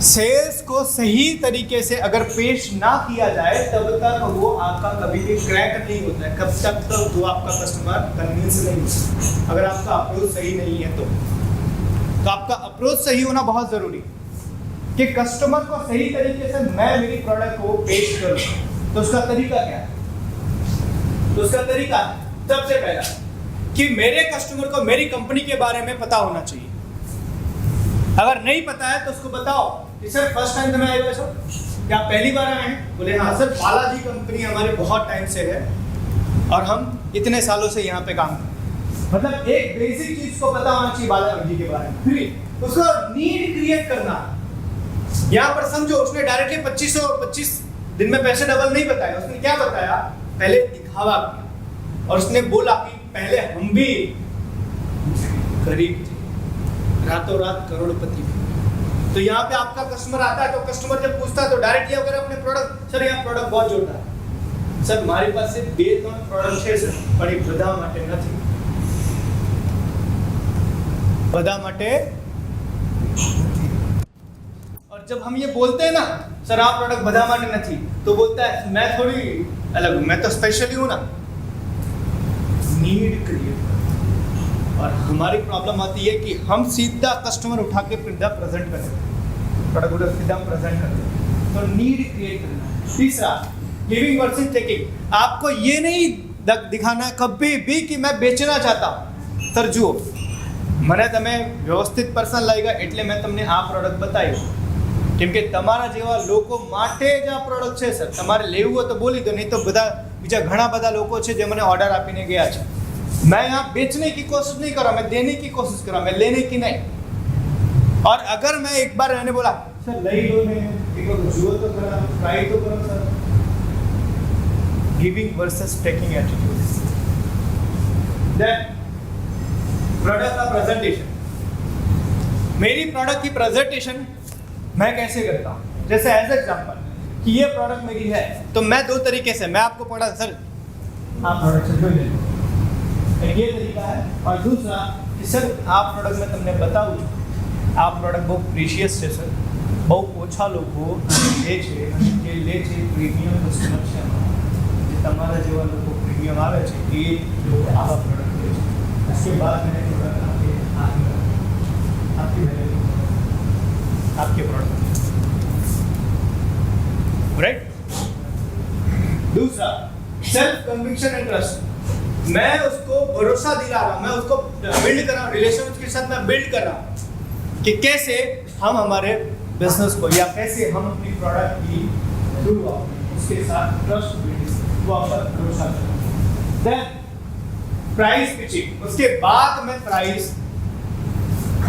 Sales को सही तरीके से अगर पेश ना किया जाए तब तक वो आपका कभी भी क्रैक नहीं होता है, कब तक वो आपका कस्टमर कन्विंस नहीं होता। अगर आपका अप्रोच सही नहीं है तो आपका अप्रोच सही होना बहुत जरूरी है कि कस्टमर को सही तरीके से मैं मेरी प्रोडक्ट को पेश करूं। तो उसका तरीका क्या है? तो उसका तरीका सबसे पहला कि मेरे कस्टमर को मेरी कंपनी के बारे में पता होना चाहिए। अगर नहीं पता है तो उसको बताओ कि सर फर्स्ट टाइम तो मैं आए सर, क्या आप पहली बार आए हैं? बोले हाँ सर, बालाजी कंपनी हमारे बहुत टाइम से है और हम इतने सालों से यहाँ पे काम करते हैं। मतलब एक बेसिक चीज को पता होना चाहिए बालाजी के बारे में। फिर उसको नीड क्रिएट करना। यहाँ पर समझो उसने डायरेक्टली 25 दिन में पैसे डबल नहीं बताया। उसने क्या बताया? पहले दिखावा किया और उसने बोला कि पहले हम भी गरीब थे, रातों रात करोड़पति। तो यहाँ पे आपका कस्टमर आता है तो कस्टमर जब पूछता है तो डायरेक्टली अगर अपने प्रोडक्ट, सर यहाँ प्रोडक्ट बहुत जोरदार है सर, મારી પાસે 2-3 પ્રોડક્ટ છે સર, પણ એ બધા માટે નથી, બધા માટે। और जब हम ये बोलते हैं ना सर आप प्रोडक्ट બધા માટે નથી, तो बोलता है मैं थोड़ी अलग हूँ, मैं तो स्पेशली हूँ ना। Need create. और हमारी प्रॉब्लम आती है कि हम सीधा कस्टमर उठा के सीधा प्रेजेंट कर देते हैं, प्रोडक्ट उधर सीधा प्रेजेंट कर देते हैं। तो नीड क्रिएट करना है। तीसरा, गिविंग वर्सेस टेकिंग। आपको ये नहीं दिखाना है कभी भी कि मैं बेचना चाहता हूँ। सर जुओ, મને તમે વ્યવસ્થિત પર્સન લાગ્યા એટલે મેં તમને આ પ્રોડક્ટ બતાવ્યું, કેમ કે તમારા જેવા લોકો માટે જ આ પ્રોડક્ટ છે સર। તમારે લેવું હોય તો બોલી દો, નહીં તો બધા બીજા ઘણા બધા લોકો છે જે મને ઓર્ડર આપીને ગયા છે। मैं यहाँ बेचने की कोशिश नहीं कर रहा, मैं देने की कोशिश कर रहा, मैं लेने की नहीं। और अगर मैं एक बार मैंने बोला सर लई लो ने, एक बार जुओ तो करा, ट्राई तो करो sir. Giving versus taking attitude. Then product का प्रेजेंटेशन। मेरी प्रोडक्ट की प्रेजेंटेशन मैं कैसे करता हूँ? जैसे एज एग्जांपल कि ये प्रोडक्ट मेरी है तो मैं 2 तरीके से मैं आपको पढ़ा सर आप प्रोडक्ट से ले लो, ये तरीका है। और दूसरा कि सर आप प्रोडक्ट में તમને बताऊँ, आप प्रोडक्ट बहुत प्रीशियस છે સર, બહુ ઓછા લોકો લે છે અને જે લે છે પ્રીમિયમ કસ્ટમર છે, જે તમારા જેવા લોકો પ્રીમિયમ આવે છે એ લોકો આવા પ્રોડક્ટ લે છે। उसके बाद मैंने प्रोडक्ट आपके प्रोडक्ट राइट। दूसरा सेल्फ कन्विक्शन एंड ट्रस्ट। मैं उसको भरोसा दिला रहा हूँ, मैं उसको बिल्ड कर रहा हूँ, रिलेशन उसके साथ मैं बिल्ड कर रहा हूँ कि कैसे हम हमारे बिजनेस को या कैसे हम अपनी प्रोडक्ट की थ्रू उसके साथ ट्रस्ट बिल्डिंग वो पर भरोसा करें। Then price pitching. उसके बाद में प्राइस,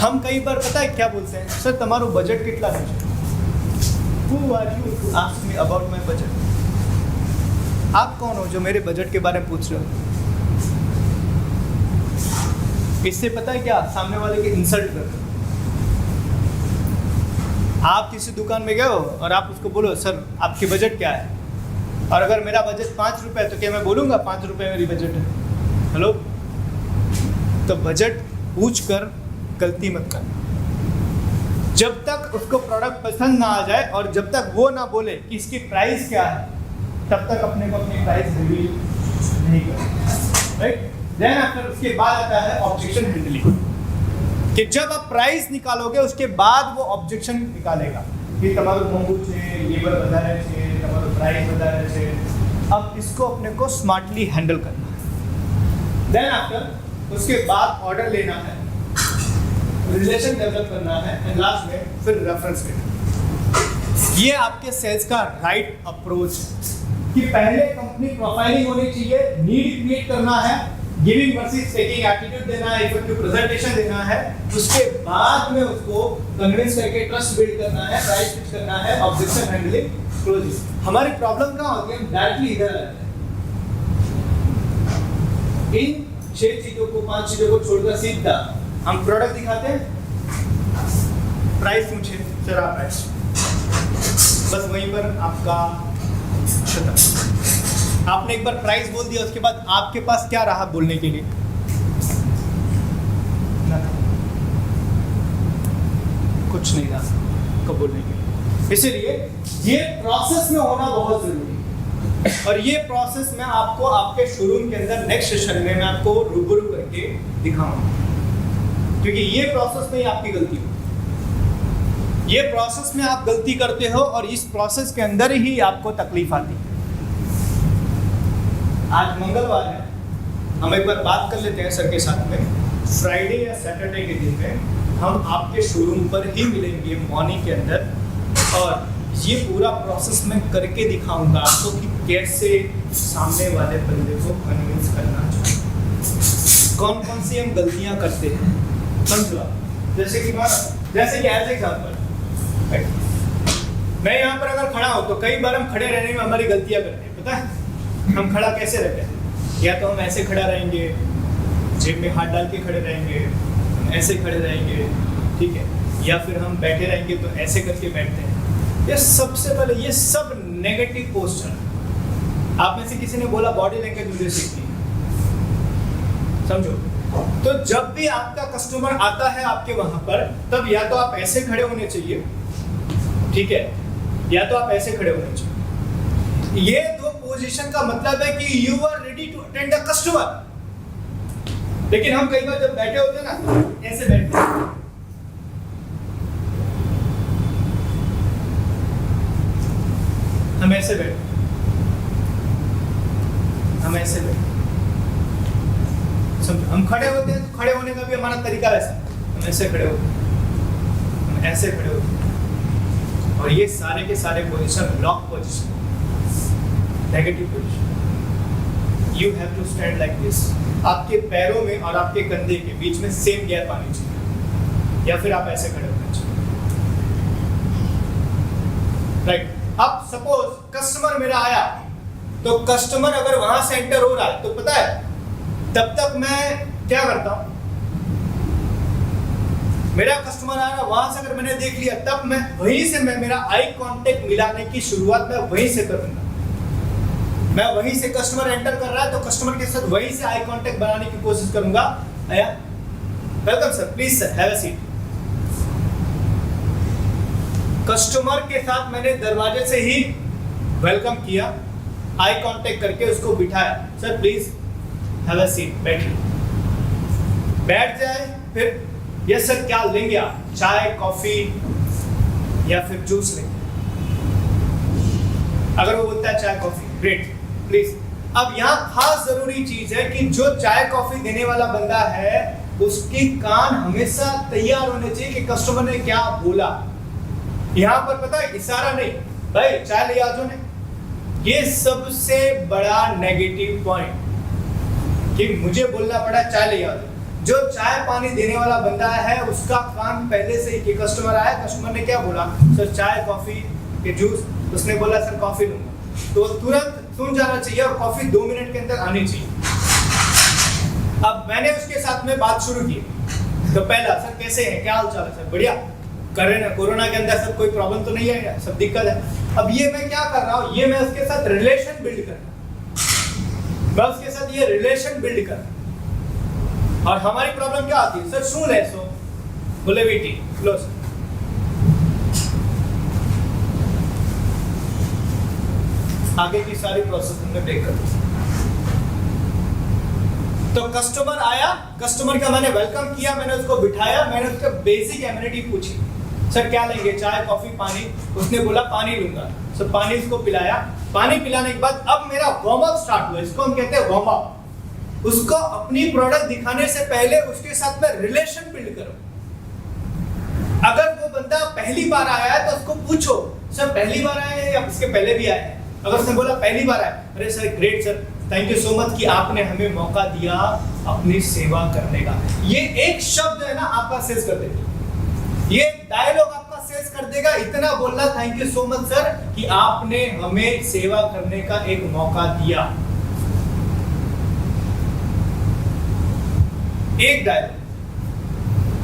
हम कई बार पता है क्या बोलते हैं, सर तुम्हारो बजट कितना है? Who are you to ask me about my budget? आप कौन हो जो मेरे बजट के बारे में पूछ रहे हो? इससे पता है क्या, सामने वाले के इंसल्ट कर। आप किसी दुकान में गए हो और आप उसको बोलो सर आपकी बजट क्या है, और अगर मेरा बजट 5 रुपए है तो क्या मैं बोलूँगा 5 रुपए मेरी बजट है? हेलो, तो बजट पूछ कर गलती मत करना। जब तक उसको प्रोडक्ट पसंद ना आ जाए और जब तक वो ना बोले कि इसकी प्राइस क्या है, तब तक अपने को अपनी प्राइस रिवील नहीं करना, राइट। देन आफ्टर उसके बाद आता है ऑब्जेक्शन हैंडलिंग, कि जब आप प्राइस निकालोगे उसके बाद वो ऑब्जेक्शन निकालेगा कि તમારું મોંઘું છે, લેબર વધારે છે, તમારું प्राइस વધારે છે। अब इसको अपने को स्मार्टली हैंडल करना है। देन आफ्टर उसके बाद ऑर्डर लेना है, रिलेशन डेवलप करना है एंड लास्ट में फिर रेफरेंस करना। ये आपके सेल्स का राइट अप्रोच है कि पहले कंपनी प्रोफाइलिंग होनी चाहिए, नीड क्रिएट करना है, गिविंग वर्सेस टेकिंग एटीट्यूड देना है, इफेक्टिव प्रेजेंटेशन देना है, उसके बाद में उसको कन्विंस करके ट्रस्ट बिल्ड करना है, प्राइस फिक्स करना है, ऑब्जेक्शन हैंडलिंग, क्लोजिंग। हमारी प्रॉब्लम कहाँ होती है, हम डायरेक्टली इधर आते हैं। इन 6 चीजों को 5 चीजों को छोड़कर सीधा हम प्रोडक्ट दिखाते हैं, प्राइस पूछे सर आप प्राइस, बस वहीं पर आपका खत्म। आपने एक बार प्राइस बोल दिया, उसके बाद आपके पास क्या रहा बोलने के लिए? कुछ नहीं रहा को बोलने के लिए। इसीलिए ये प्रोसेस में होना बहुत जरूरी है, और ये प्रोसेस मैं आपको आपके शोरूम के अंदर नेक्स्ट सेशन में मैं आपको रूबरू करके दिखाऊंगा, क्योंकि ये प्रोसेस में ही आपकी गलती हो, ये प्रोसेस में आप गलती करते हो और इस प्रोसेस के अंदर ही आपको तकलीफ आती है। आज मंगलवार है, हम एक बार बात कर लेते हैं सर के साथ में, फ्राइडे या सैटरडे के दिन में हम आपके शोरूम पर ही मिलेंगे मॉर्निंग के अंदर, और ये पूरा प्रोसेस मैं करके दिखाऊंगा आपको कि कैसे सामने वाले बंदे को कन्विंस करना चाहिए, कौन कौन सी हम गलतियां करते हैं, समझो। जैसे कि एज एग्जाम्पल मैं यहाँ पर अगर खड़ा हूँ तो कई बार हम खड़े रहने में हमारी गलतियां करते हैं, पता है हम खड़ा कैसे रहते हैं, या तो हम ऐसे खड़ा रहेंगे, जेब में हाथ डाल के खड़े रहेंगे, हम ऐसे खड़े रहेंगे, ठीक है, या फिर हम बैठे रहेंगे तो ऐसे करके बैठते हैं। ये सबसे पहले ये सब नेगेटिव पोस्चर। आप में से किसी ने बोला बॉडी लैंग्वेज मुझे सीखनी है, समझो। तो जब भी आपका कस्टमर आता है आपके वहां पर, तब या तो आप ऐसे खड़े होने चाहिए, ठीक है, या तो आप ऐसे खड़े होने चाहिए। ये दो पोजीशन का मतलब है कि you are ready to attend the customer. लेकिन हम कई बार जब बैठे होते हैं ना, ऐसे बैठते हैं, हम ऐसे बैठते, हम ऐसे बैठते, हम खड़े होते हैं तो खड़े होने का भी हमारा तरीका वैसा, हम ऐसे खड़े होते हैं, हम ऐसे खड़े होते हैं, और ये सारे के सारे position lock position, negative position. You have to stand like this. आपके पैरों में और आपके कंधे के बीच में सेम गैप आनी चाहिए, या फिर आप ऐसे खड़े होने चाहिए, राइट। अब सपोज कस्टमर मेरा आया, तो कस्टमर अगर वहां से एंटर हो रहा है तो पता है तब तक मैं क्या करता हूं, मेरा कस्टमर आ रहा, वहां से अगर मैंने देख लिया, तब मैं वहीं से मैं आई कांटेक्ट मिलाने की शुरुआत मैं वहीं से करूंगा। मैं वहीं से, कस्टमर एंटर कर रहा है तो कस्टमर के साथ वहीं से आई कांटेक्ट बनाने की कोशिश करूंगा। आया, welcome sir, please sir, have a seat. Customer के साथ मैंने दरवाजे से ही वेलकम किया, आई कांटेक्ट करके उसको बिठाया, sir please have a seat, बैठिए। बैठ जाए, फिर यस सर क्या लेंगे आप, चाय कॉफी या फिर जूस लेंगे। अगर वो बोलता है चाय कॉफी, ग्रेट, प्लीज। अब यहाँ खास जरूरी चीज है कि जो चाय कॉफी देने वाला बंदा है उसके कान हमेशा तैयार होने चाहिए कि कस्टमर ने क्या बोला। यहाँ पर पता है इशारा नहीं, भाई चाय ले आ जाओ ने, ये सबसे बड़ा नेगेटिव पॉइंट कि मुझे बोलना पड़ा चाय ले आ जाओ। जो चाय पानी देने वाला बंदा है उसका काम पहले से ही कि कस्टमर आया, कस्टमर ने क्या बोला, सर चाय कॉफी के जूस, उसने बोला सर कॉफी लूंगा, तो तुरंत सुन जाना चाहिए और कॉफी 2 मिनट के अंदर आनी चाहिए। अब मैंने उसके साथ में बात शुरू की, तो पहला सर कैसे हैं, क्या हाल चाल है सर, बढ़िया, कर रहे ना, कोरोना के अंदर सब कोई प्रॉब्लम तो नहीं है, सब दिक्कत है। अब ये मैं क्या कर रहा हूँ, ये मैं उसके साथ रिलेशन बिल्ड कर रहा हूँ, मैं उसके साथ ये रिलेशन बिल्ड कर रहा हूँ। और हमारी प्रॉब्लम क्या आती है, सर सुन ले, सो बोले बेटी लो सर, आगे की सारी प्रोसेस हमने ब्रेक कर दी। तो कस्टमर आया, कस्टमर का मैंने वेलकम किया, मैंने उसको बिठाया, मैंने उसका बेसिक एमिनिटी पूछी, सर क्या लेंगे, चाय कॉफी पानी, उसने बोला पानी लूंगा, सर पानी उसको पिलाया। पानी पिलाने के बाद अब मेरा वार्म अप स्टार्ट हुआ, इसको हम कहते हैं वार्म अप। उसको अपनी प्रोडक्ट दिखाने से पहले उसके साथ में रिलेशन बिल्ड करो। अगर वो बंदा पहली बार आया है तो उसको पूछो, सर पहली बार आए हैं या इसके पहले भी आए हैं। अगर उसने बोला पहली बार आया, अरे sir great sir, thank you so much कि आपने हमें मौका दिया अपनी सेवा करने का। ये एक शब्द है ना आपका सेल्स कर देगा, ये डायलॉग आपका सेल्स कर देगा। इतना बोलना, thank you so much sir कि आपने हमें सेवा करने का एक मौका दिया। एक डायलॉग।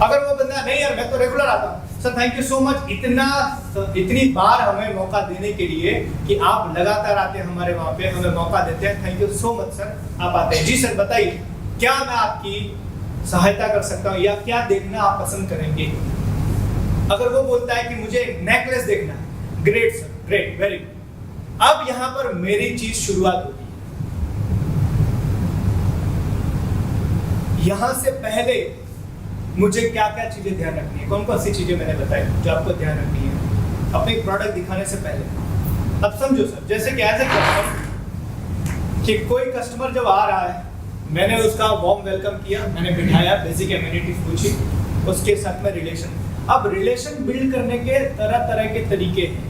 अगर वो बंदा नहीं यार मैं तो रेगुलर आता हूं, sir thank you so much इतनी बार हमें मौका देने के लिए कि आप लगातार आते हैं हमारे वहां पे, हमें मौका देते हैं, thank you so much sir आप आते हैं। जी सर बताइए क्या मैं आपकी सहायता कर सकता हूँ या क्या देखना आप पसंद करेंगे। अगर वो बोलता है कि मुझे नेकलेस देखना है, great sir, great, very good. अब यहां पर मेरी चीज शुरुआत होती है। यहां से पहले मुझे क्या क्या चीजें ध्यान रखनी है, कौन कौन सी चीजें मैंने बताई जो आपको ध्यान रखनी है अपने प्रोडक्ट दिखाने से पहले। अब समझो सर, जैसे कि ऐसे कि कोई कस्टमर जब आ रहा है, मैंने उसका वार्म वेलकम किया, मैंने बिठाया, बेसिक एमिनिटीज पूछी, उसके साथ में रिलेशन। अब रिलेशन बिल्ड करने के तरह तरह के तरीके हैं।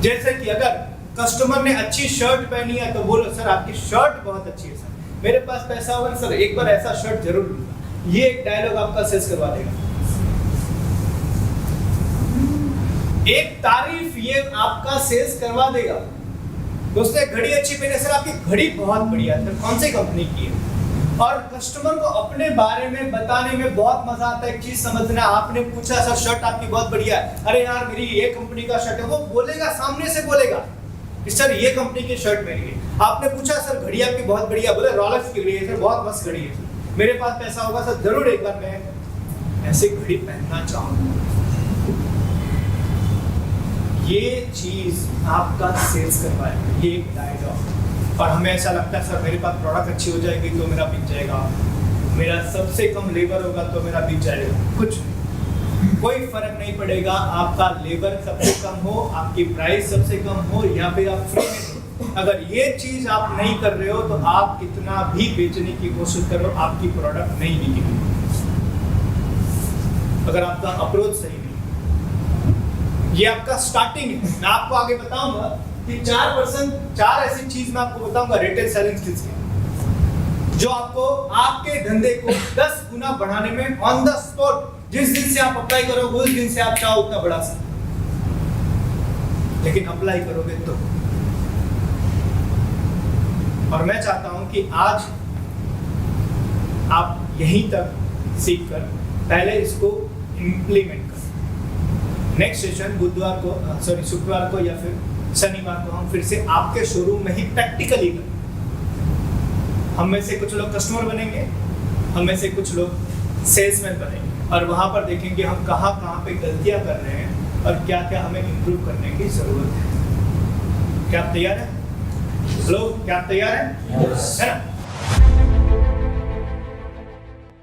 जैसे कि अगर कस्टमर ने अच्छी शर्ट पहनी है तो बोलो सर आपकी शर्ट बहुत अच्छी है सर, मेरे पास पैसा होगा सर एक बार ऐसा शर्ट जरूर लूंगा। ये एक डायलॉग आपका सेल्स करवा देगा। एक तारीफ ये आपका सेल्स करवा देगा। उसने घड़ी अच्छी पहनी, सर आपकी घड़ी बहुत बढ़िया है, कौन सी कंपनी की है। और कस्टमर को अपने बारे में बताने में बहुत मजा आता है। एक चीज समझना, आपने पूछा सर शर्ट आपकी बहुत बढ़िया है, अरे यार मेरी ये कंपनी का शर्ट है, वो बोलेगा, सामने से बोलेगा सर ये कंपनी की शर्ट मेरी है। आपने पूछा सर घड़ी आपकी बहुत बढ़िया, बोले रॉलेक्स की घड़ी है सर, बहुत मस्त घड़ी है सर, मेरे पास पैसा होगा सर जरूर एक बार मैं ऐसी घड़ी पहनना चाहूंगा। ये चीज आपका सेल्स करवाएगा, ये एक डायलॉग। और हमें ऐसा लगता है सर मेरे पास प्रोडक्ट अच्छी हो जाएगी तो मेरा बिक जाएगा, मेरा सबसे कम लेबर होगा तो मेरा बिक जाएगा। कुछ कोई फर्क नहीं पड़ेगा, आपका लेबर सबसे कम हो, आपकी प्राइस सबसे कम हो या फिर आप फ्री में हो। अगर ये चीज आप नहीं कर रहे हो तो आप कितना भी बेचने की कोशिश करो, आपकी प्रोडक्ट नहीं बिकेगी। अगर आपका अप्रोच सही नहीं, ये आपका स्टार्टिंग है। मैं आपको आगे बताऊंगा कि 4 ऐसी चीज मैं आपको बताऊंगा रिटेल सेलिंग स्किल्स की, जो आपको आपके धंधे को 10 गुना बढ़ाने में ऑन द स्पॉट, जिस दिन से आप अप्लाई करोगे उस दिन से आप चाहो उतना बढ़ा सकते, लेकिन अप्लाई करोगे तो। और मैं चाहता हूं कि आज आप यहीं तक सीखकर पहले इसको इम्प्लीमेंट करें। नेक्स्ट सेशन बुधवार को, शुक्रवार को या फिर शनिवार को हम फिर से आपके शोरूम में ही प्रैक्टिकली करें। हम में से कुछ लोग कस्टमर बनेंगे, हम में से कुछ लोग सेल्समैन बनेंगे, और वहां पर देखेंगे हम कहां पे गलतियां कर रहे हैं और क्या क्या हमें इंप्रूव करने की जरूरत है। क्या आप तैयार हैं? हेलो, क्या आप तैयार हैं? है ना?